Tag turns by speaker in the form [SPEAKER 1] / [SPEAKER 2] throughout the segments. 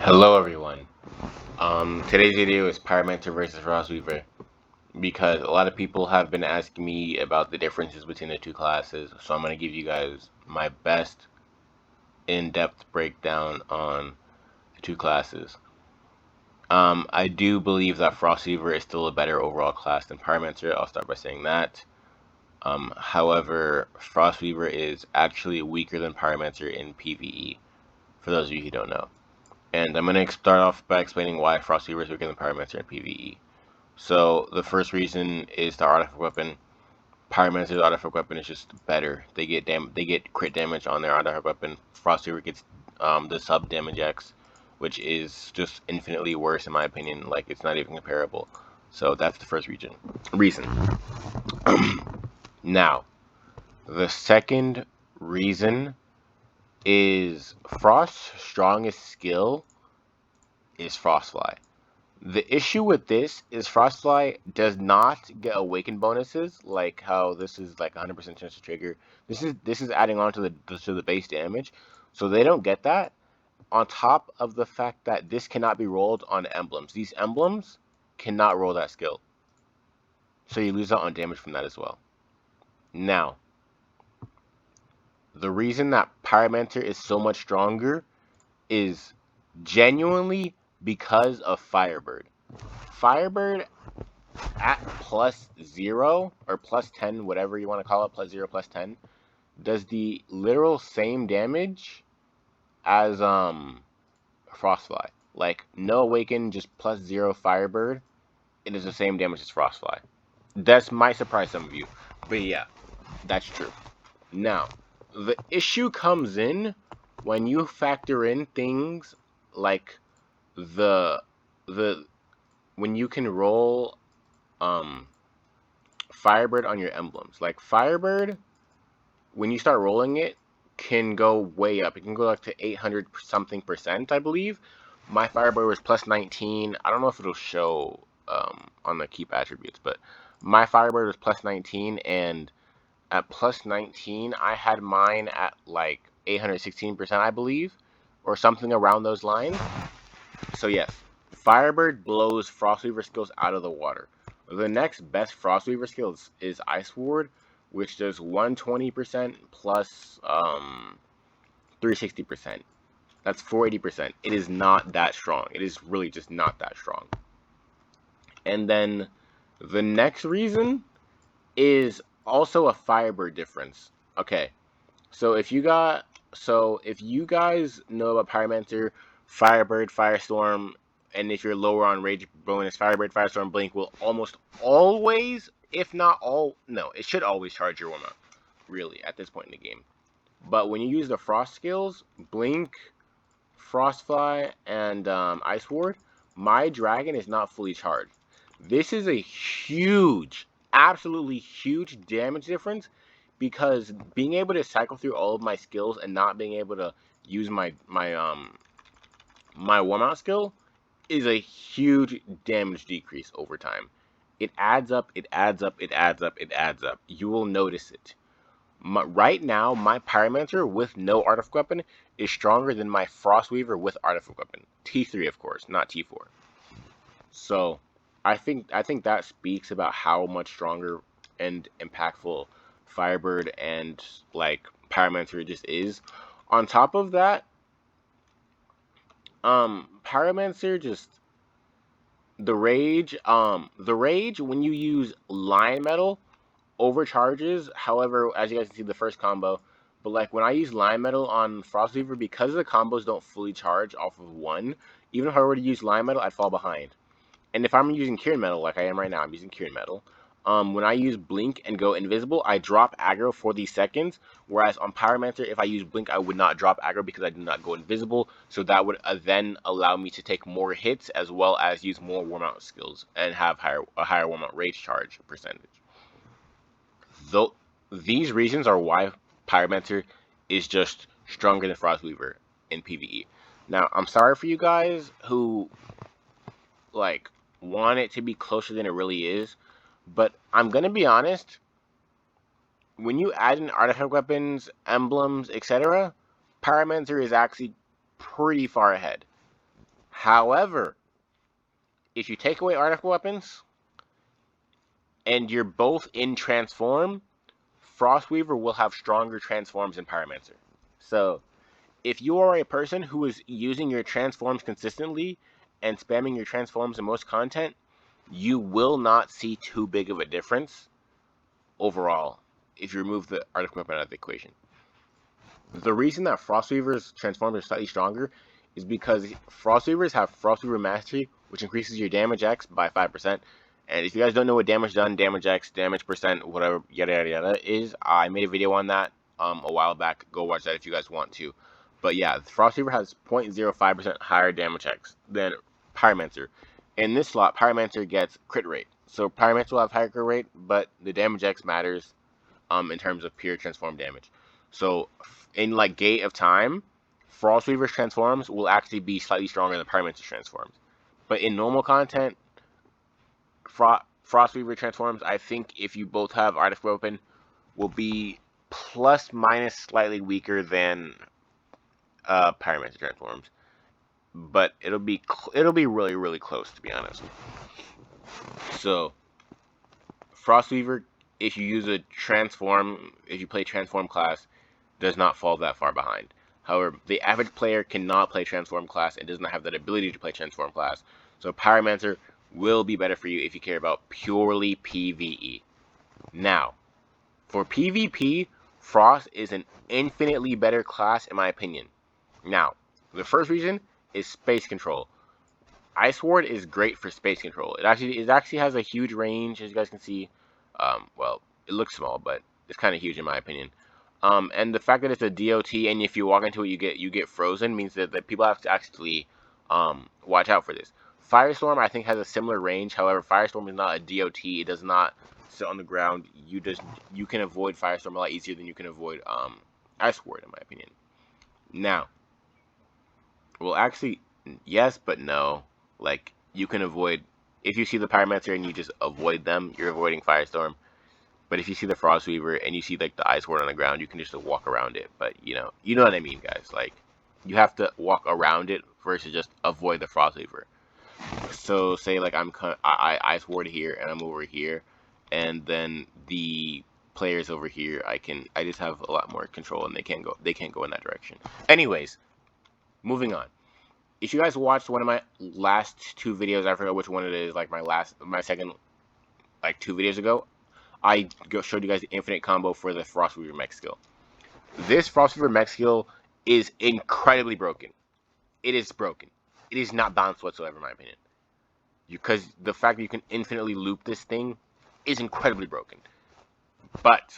[SPEAKER 1] Hello everyone. Today's video is Pyromancer versus Frostweaver because a lot of people have been asking me about the differences between the two classes, so I'm going to give you guys my best in-depth breakdown on the two classes. I do believe that Frostweaver is still a better overall class than Pyromancer. I'll start by saying that. However, Frostweaver is actually weaker than Pyromancer in PVE, for those of you who don't know. And I'm going to start off by explaining why Frostweaver is weaker than Pyromancer in PvE. So the first reason is the artifact weapon. Pyromancer's artifact weapon is just better. They get crit damage on their artifact weapon. Frostweaver gets the sub damage X, which is just infinitely worse in my opinion. Like, it's not even comparable. So that's the first reason. Now, the second reason is Frost's strongest skill is Frostfly. The issue with this is Frostfly does not get awaken bonuses, like how this is like 100% chance to trigger. This is adding on to the base damage, so they don't get that. On top of the fact that this cannot be rolled on emblems, these emblems cannot roll that skill, so you lose out on damage from that as well. Now, the reason that Pyromancer is so much stronger is genuinely because of Firebird. Firebird at +0 or +10, whatever you want to call it, +0, +10, does the literal same damage as Frostfly. Like, no awaken, just +0 Firebird. It is the same damage as Frostfly. That might surprise some of you, but yeah, that's true. Now, the issue comes in when you factor in things like the when you can roll Firebird on your emblems. Like, Firebird, when you start rolling it, can go way up. It can go up to 800 something percent, I believe. My Firebird was +19. I don't know if it'll show on the keep attributes, but my Firebird was +19, and at +19, I had mine at like 816%, I believe, or something around those lines. So yes, Firebird blows Frostweaver skills out of the water. The next best Frostweaver skill is Ice Ward, which does 120% plus 360%. That's 480%. It is not that strong. It is really just not that strong. And then the next reason is also a Firebird difference. Okay, so if you guys know about Pyromancer, Firebird, Firestorm, and if you're lower on Rage bonus, Firebird, Firestorm, Blink will almost always, if not all, no, it should always charge your warm-up, really, at this point in the game. But when you use the Frost skills, Blink, Frostfly, and Ice Ward, my Dragon is not fully charged. This is a huge, absolutely huge damage difference, because being able to cycle through all of my skills and not being able to use my warm out skill is a huge damage decrease over time. It adds up, it adds up, it adds up, it adds up. You will notice it. Right now, my Pyromancer with no artifact weapon is stronger than my Frostweaver with artifact weapon. T3, of course, not T4. So, I think that speaks about how much stronger and impactful Firebird and like Pyromancer just is. On top of that, Pyromancer just the rage when you use Lion Metal overcharges. However, as you guys can see, the first combo. But like when I use Lion Metal on Frostweaver, because the combos don't fully charge off of one, even if I were to use Lion Metal, I'd fall behind. And if I'm using Kieran Metal, like I am right now, I'm using Kieran Metal. When I use Blink and go invisible, I drop aggro for these seconds. Whereas on Pyromancer, if I use Blink, I would not drop aggro because I do not go invisible. So that would then allow me to take more hits as well as use more warm out skills and have a higher warm out rage charge percentage. Though these reasons are why Pyromancer is just stronger than Frostweaver in PvE. Now, I'm sorry for you guys who like want it to be closer than it really is, but I'm gonna be honest. When you add in artifact weapons, emblems, etc., Pyromancer is actually pretty far ahead. However, if you take away artifact weapons and you're both in transform, Frostweaver will have stronger transforms than Pyromancer. So, if you are a person who is using your transforms consistently and spamming your transforms in most content, you will not see too big of a difference overall if you remove the artifact weapon out of the equation. The reason that Frostweaver's transforms are slightly stronger is because Frostweavers have Frostweaver Mastery, which increases your damage X by 5%. And if you guys don't know what damage done, damage X, damage percent, whatever, yada yada yada is, I made a video on that a while back. Go watch that if you guys want to. But yeah, Frostweaver has 0.05% higher damage X than Pyromancer. In this slot, Pyromancer gets crit rate. So Pyromancer will have higher crit rate, but the damage X matters in terms of pure transform damage. So in like Gate of Time, Frostweaver's transforms will actually be slightly stronger than Pyromancer's transforms. But in normal content, Frostweaver transforms, I think if you both have artifact weapon, will be plus minus slightly weaker than Pyromancer transforms. But it'll be really really close, to be honest. So Frostweaver, if you use a transform, if you play transform class, does not fall that far behind. However, the average player cannot play transform class and does not have that ability to play transform class. So Pyromancer will be better for you if you care about purely PvE. Now, for PvP, Frost is an infinitely better class in my opinion. Now, the first reason is space control. Ice Ward is great for space control. It actually has a huge range, as you guys can see. Well, it looks small, but it's kind of huge in my opinion. And the fact that it's a DOT, and if you walk into it, you get frozen, means that people have to actually watch out for this. Firestorm, I think, has a similar range. However, Firestorm is not a DOT. It does not sit on the ground. You can avoid Firestorm a lot easier than you can avoid Ice Ward, in my opinion. Now, well, actually, yes, but no. Like, you can avoid, if you see the Pyromancer and you just avoid them, you're avoiding Firestorm. But if you see the Frostweaver and you see like the Ice Ward on the ground, you can just walk around it. But you know what I mean, guys. Like, you have to walk around it versus just avoid the Frostweaver. So say like I Ice Ward here and I'm over here, and then the players over here, I just have a lot more control and they can't go in that direction. Anyways, moving on. If you guys watched one of my last two videos, I forgot which one it is, like my second, like 2 videos ago, I showed you guys the infinite combo for the Frostweaver mech skill. This Frostweaver mech skill is incredibly broken. It is broken. It is not balanced whatsoever, in my opinion. Because the fact that you can infinitely loop this thing is incredibly broken. But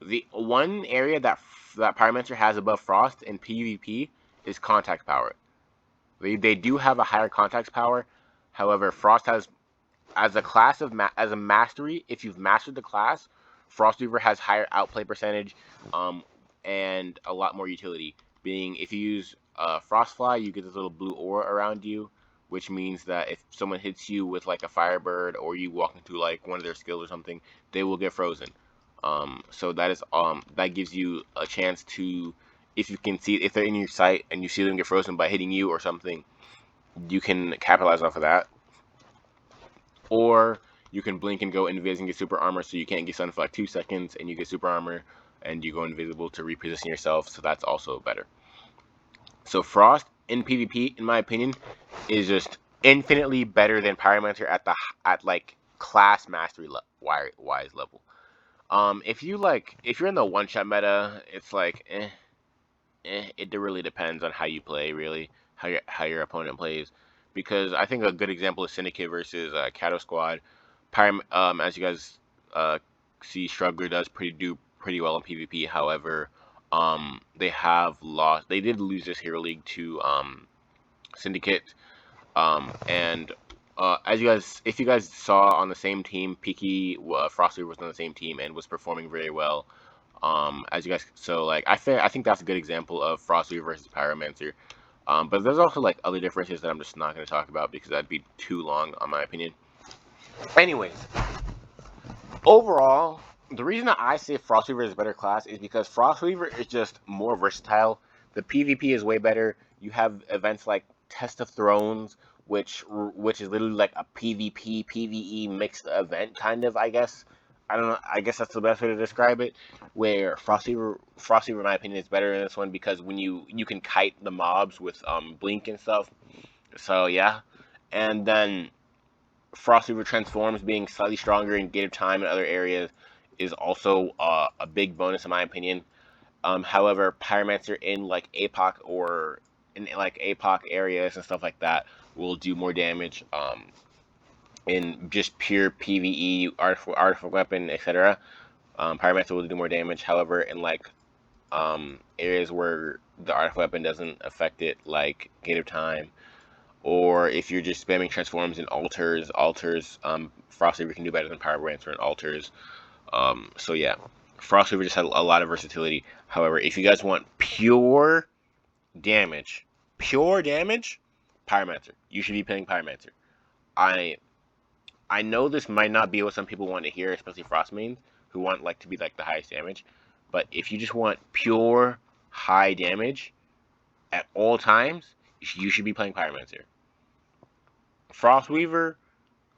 [SPEAKER 1] the one area that Pyromancer has above Frost in PvP is contact power. They do have a higher contact power. However, Frost has, as a class of as a mastery, if you've mastered the class, Frostweaver has higher outplay percentage, and a lot more utility. Being if you use Frostfly, you get this little blue aura around you, which means that if someone hits you with like a Firebird or you walk into like one of their skills or something, they will get frozen. So that is that gives you a chance to, if you can see, if they're in your sight and you see them get frozen by hitting you or something, you can capitalize off of that. Or you can blink and go invis and get super armor, so you can't get stunned for like 2 seconds, and you get super armor and you go invisible to reposition yourself, so that's also better. So Frost in PvP, in my opinion, is just infinitely better than Pyromancer at like class mastery wise level. If you're in the one-shot meta, it's like it really depends on how you play, really, how your opponent plays. Because I think a good example is Syndicate versus Kato Squad. As you guys see, Struggler does pretty well in PvP. However, they did lose this Hero League to Syndicate. And if you guys saw on the same team, Peaky Frostweaver was on the same team and was performing very well. As you guys, so like I think that's a good example of Frostweaver versus Pyromancer. But there's also like other differences that I'm just not going to talk about because that'd be too long, on my opinion. Anyways, overall, the reason that I say Frostweaver is a better class is because Frostweaver is just more versatile. The PvP is way better. You have events like Test of Thrones, which is literally like a PvP PvE mixed event kind of, I guess. I don't know. I guess that's the best way to describe it. Where Frostweaver, in my opinion, is better in this one because when you can kite the mobs with blink and stuff. So yeah, and then Frostweaver transforms being slightly stronger in Gate of Time and other areas is also a big bonus in my opinion. However, Pyromancer in like APOC or in like APOC areas and stuff like that will do more damage. In just pure PVE, artifact weapon, etc. Pyromancer will do more damage. However, in like areas where the artifact weapon doesn't affect it, like Gate of Time, or if you're just spamming transforms and altars, Frostweaver can do better than Pyromancer and altars. So yeah, Frostweaver just had a lot of versatility. However, if you guys want damage, pure damage, Pyromancer. You should be playing Pyromancer. I I know this might not be what some people want to hear, especially Frost mains who want like to be like the highest damage. But if you just want pure high damage at all times, you should be playing Pyromancer. Frostweaver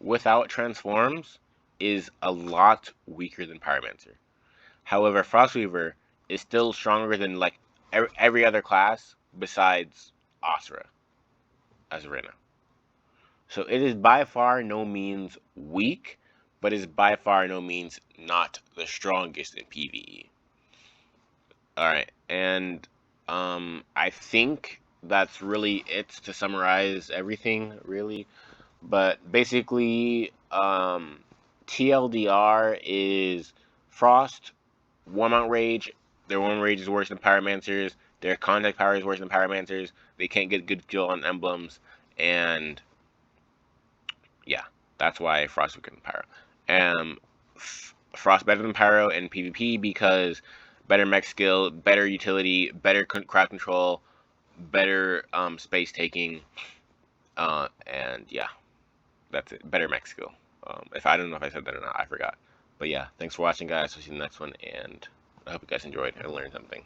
[SPEAKER 1] without transforms is a lot weaker than Pyromancer. However, Frostweaver is still stronger than like every other class besides Asura as of right now. So it is by far no means weak, but is by far no means not the strongest in PvE. Alright, and I think that's really it to summarize everything, really. But basically, TLDR is Frost, Warm Out Rage. Their Warm Rage is worse than Pyromancers. Their contact power is worse than Pyromancers. They can't get good kill on emblems. And yeah, that's why Frost weaker than Pyro. Frost better than Pyro in PvP because better mech skill, better utility, better crowd control, better space taking, and yeah, that's it. Better mech skill. If I don't know if I said that or not, I forgot. But yeah, thanks for watching, guys. I'll see you in the next one, and I hope you guys enjoyed and learned something.